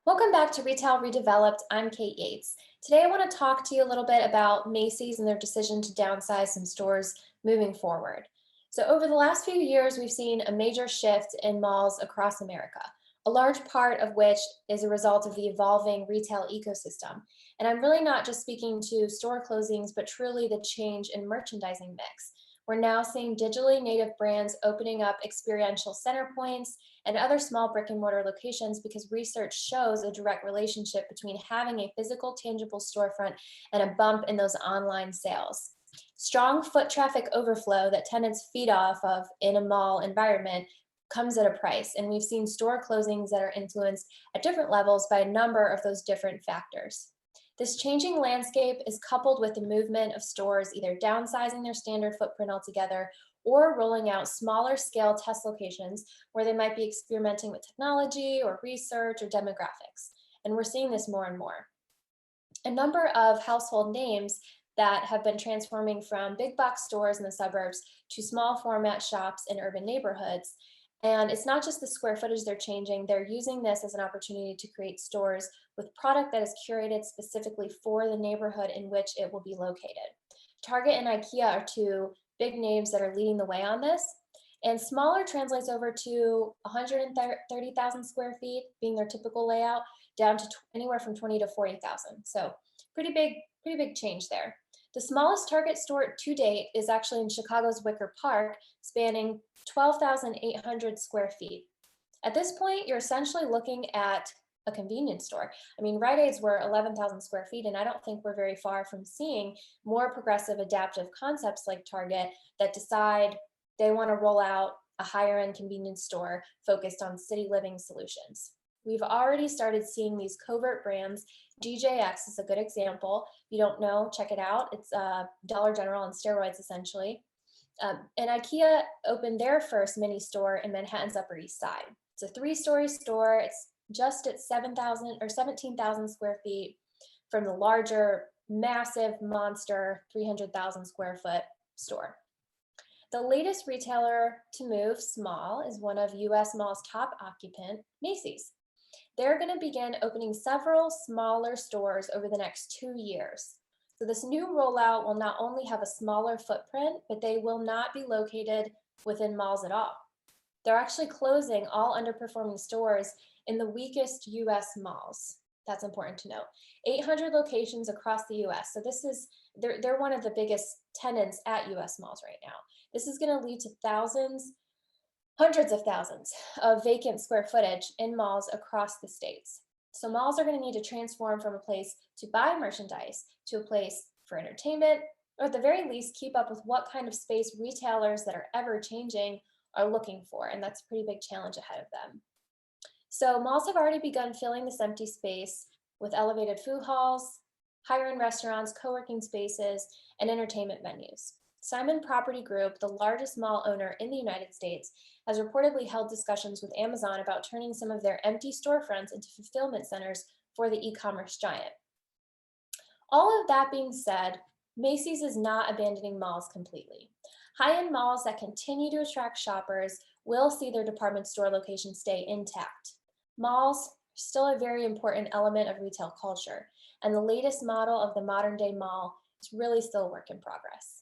Welcome back to Retail Redeveloped. I'm Kate Yates. Today I want to talk to you a little bit about Macy's and their decision to downsize some stores moving forward. So over the last few years, we've seen a major shift in malls across America, a large part of which is a result of the evolving retail ecosystem. And I'm really not just speaking to store closings, but truly the change in merchandising mix. We're now seeing digitally native brands opening up experiential center points and other small brick and mortar locations because research shows a direct relationship between having a physical, tangible storefront and a bump in those online sales. Strong foot traffic overflow that tenants feed off of in a mall environment comes at a price, and we've seen store closings that are influenced at different levels by a number of those different factors. This changing landscape is coupled with the movement of stores either downsizing their standard footprint altogether or rolling out smaller scale test locations where they might be experimenting with technology or research or demographics. And we're seeing this more and more. A number of household names that have been transforming from big box stores in the suburbs to small format shops in urban neighborhoods. And it's not just the square footage they're changing, they're using this as an opportunity to create stores with product that is curated specifically for the neighborhood in which it will be located. Target and IKEA are two big names that are leading the way on this. And smaller translates over to 130,000 square feet being their typical layout, down to anywhere from 20 to 40,000. So pretty big change there. The smallest Target store to date is actually in Chicago's Wicker Park, spanning 12,800 square feet. At this point, you're essentially looking at a convenience store. I mean, Rite Aids were 11,000 square feet, and I don't think we're very far from seeing more progressive adaptive concepts like Target that decide they want to roll out a higher end convenience store focused on city living solutions. We've already started seeing these covert brands. DJX is a good example. If you don't know, check it out. It's Dollar General on steroids, essentially. And IKEA opened their first mini store in Manhattan's Upper East Side. It's a 3-story store. It's just at 7,000 or 17,000 square feet from the larger, massive monster 300,000 square foot store. The latest retailer to move small is one of US Mall's top occupant, Macy's. They're going to begin opening several smaller stores over the next 2 years. So this new rollout will not only have a smaller footprint, but they will not be located within malls at all. They're actually closing all underperforming stores in the weakest US malls. That's important to note. 800 locations across the US. So they're one of the biggest tenants at US malls right now. This is going to lead to hundreds of thousands of vacant square footage in malls across the states. So malls are going to need to transform from a place to buy merchandise to a place for entertainment, or at the very least, keep up with what kind of space retailers that are ever changing are looking for. And that's a pretty big challenge ahead of them. So malls have already begun filling this empty space with elevated food halls, higher-end restaurants, co-working spaces, and entertainment venues. Simon Property Group, the largest mall owner in the United States, has reportedly held discussions with Amazon about turning some of their empty storefronts into fulfillment centers for the e-commerce giant. All of that being said, Macy's is not abandoning malls completely. High-end malls that continue to attract shoppers will see their department store locations stay intact. Malls are still a very important element of retail culture, and the latest model of the modern-day mall is really still a work in progress.